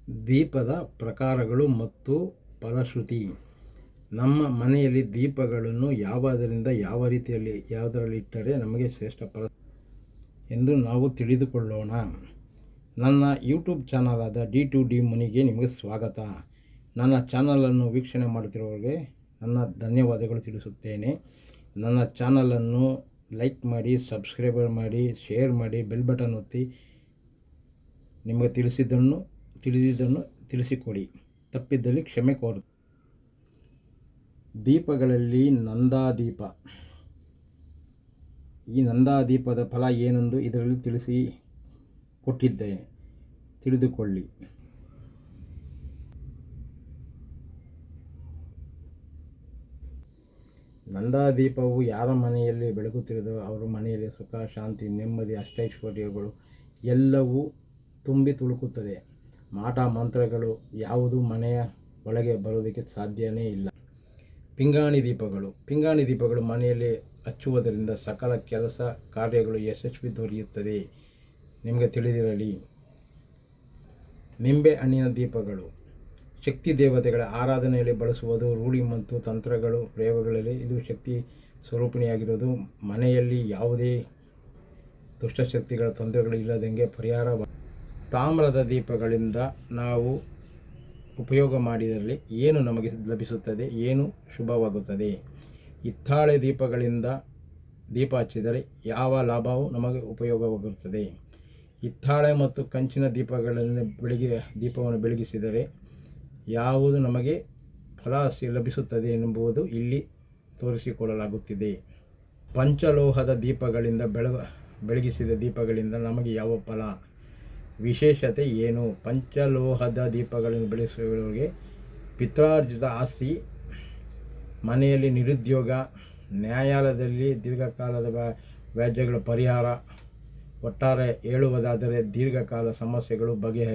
ದೀಪದ ಪ್ರಕಾರಗಳು ಮತ್ತು ಫಲಶ್ರುತಿ. ನಮ್ಮ ಮನೆಯಲ್ಲಿ ದೀಪಗಳನ್ನು ಯಾವ ರೀತಿಯಲ್ಲಿ ಯಾವುದರಲ್ಲಿ ಇಟ್ಟರೆ ನಮಗೆ ಶ್ರೇಷ್ಠ ಫಲ ಎಂದು ನಾವು ತಿಳಿದುಕೊಳ್ಳೋಣ. ನನ್ನ ಯೂಟ್ಯೂಬ್ ಚಾನಲ್ ಆದ D2D ಮುನಿಗೆ ನಿಮಗೆ ಸ್ವಾಗತ. ನನ್ನ ಚಾನಲನ್ನು ವೀಕ್ಷಣೆ ಮಾಡುತ್ತಿರುವವರಿಗೆ ನನ್ನ ಧನ್ಯವಾದಗಳು ತಿಳಿಸುತ್ತೇನೆ. ನನ್ನ ಚಾನಲನ್ನು ಲೈಕ್ ಮಾಡಿ, ಸಬ್ಸ್ಕ್ರೈಬ್ ಮಾಡಿ, ಶೇರ್ ಮಾಡಿ, ಬೆಲ್ ಬಟನ್ ಒತ್ತಿ ನಿಮಗೆ ತಿಳಿದಿದ್ದನ್ನು ತಿಳಿಸಿಕೊಡಿ. ತಪ್ಪಿದ್ದಲ್ಲಿ ಕ್ಷಮೆ ಕೋರು. ದೀಪಗಳಲ್ಲಿ ನಂದಾದೀಪ. ಈ ನಂದಾದೀಪದ ಫಲ ಏನೆಂದು ಇದರಲ್ಲಿ ತಿಳಿಸಿಕೊಟ್ಟಿದ್ದೇನೆ, ತಿಳಿದುಕೊಳ್ಳಿ. ನಂದಾದೀಪವು ಯಾರ ಮನೆಯಲ್ಲಿ ಬೆಳಗುತ್ತಿರುವುದೋ ಅವರ ಮನೆಯಲ್ಲಿ ಸುಖ, ಶಾಂತಿ, ನೆಮ್ಮದಿ, ಅಷ್ಟೈಶ್ವರ್ಯಗಳು ಎಲ್ಲವೂ ತುಂಬಿ ತುಳುಕುತ್ತದೆ. ಮಾಟ ಮಂತ್ರಗಳು ಯಾವುದು ಮನೆಯ ಒಳಗೆ ಬರುವುದಕ್ಕೆ ಸಾಧ್ಯವೇ ಇಲ್ಲ. ಪಿಂಗಾಣಿ ದೀಪಗಳು ಮನೆಯಲ್ಲಿ ಹಚ್ಚುವುದರಿಂದ ಸಕಲ ಕೆಲಸ ಕಾರ್ಯಗಳು ಯಶಸ್ವಿ ದೊರೆಯುತ್ತದೆ, ನಿಮಗೆ ತಿಳಿದಿರಲಿ. ನಿಂಬೆ ಹಣ್ಣಿನ ದೀಪಗಳು ಶಕ್ತಿ ದೇವತೆಗಳ ಆರಾಧನೆಯಲ್ಲಿ ಬಳಸುವುದು ರೂಢಿ ಮತ್ತು ತಂತ್ರಗಳು ಪ್ರಯೋಗಗಳಲ್ಲಿ ಇದು ಶಕ್ತಿ ಸ್ವರೂಪಿಣಿಯಾಗಿರುವುದು. ಮನೆಯಲ್ಲಿ ಯಾವುದೇ ದುಷ್ಟಶಕ್ತಿಗಳ ತೊಂದರೆಗಳು ಇಲ್ಲದಂಗೆ ಪರಿಹಾರ. ತಾಮ್ರದ ದೀಪಗಳಿಂದ ನಾವು ಉಪಯೋಗ ಮಾಡಿದಲ್ಲಿ ಏನು ನಮಗೆ ಲಭಿಸುತ್ತದೆ, ಏನು ಶುಭವಾಗುತ್ತದೆ? ಹಿತ್ತಾಳೆ ದೀಪಗಳಿಂದ ದೀಪ ಹಚ್ಚಿದರೆ ಯಾವ ಲಾಭವೂ ನಮಗೆ ಉಪಯೋಗವಾಗುತ್ತದೆ? ಹಿತ್ತಾಳೆ ಮತ್ತು ಕಂಚಿನ ದೀಪವನ್ನು ಬೆಳಗಿಸಿದರೆ ಯಾವುದು ನಮಗೆ ಫಲ ಲಭಿಸುತ್ತದೆ ಎಂಬುದು ಇಲ್ಲಿ ತೋರಿಸಿಕೊಡಲಾಗುತ್ತಿದೆ. ಪಂಚಲೋಹದ ದೀಪಗಳಿಂದ ಬೆಳಗಿಸಿದ ದೀಪಗಳಿಂದ ನಮಗೆ ಯಾವ ಫಲ, ವಿಶೇಷತೆ ಏನು? ಪಂಚಲೋಹದ ದೀಪಗಳನ್ನು ಬೆಳೆಸುವವರಿಗೆ ಪಿತ್ರಾರ್ಜಿತ ಆಸ್ತಿ, ಮನೆಯಲ್ಲಿ ನಿರುದ್ಯೋಗ, ನ್ಯಾಯಾಲಯದಲ್ಲಿ ದೀರ್ಘಕಾಲದ ವ್ಯಾಜ್ಯಗಳ ಪರಿಹಾರ. ಒಟ್ಟಾರೆ ಹೇಳುವುದಾದರೆ ದೀರ್ಘಕಾಲ ಸಮಸ್ಯೆಗಳು ಬಗೆಹರಿ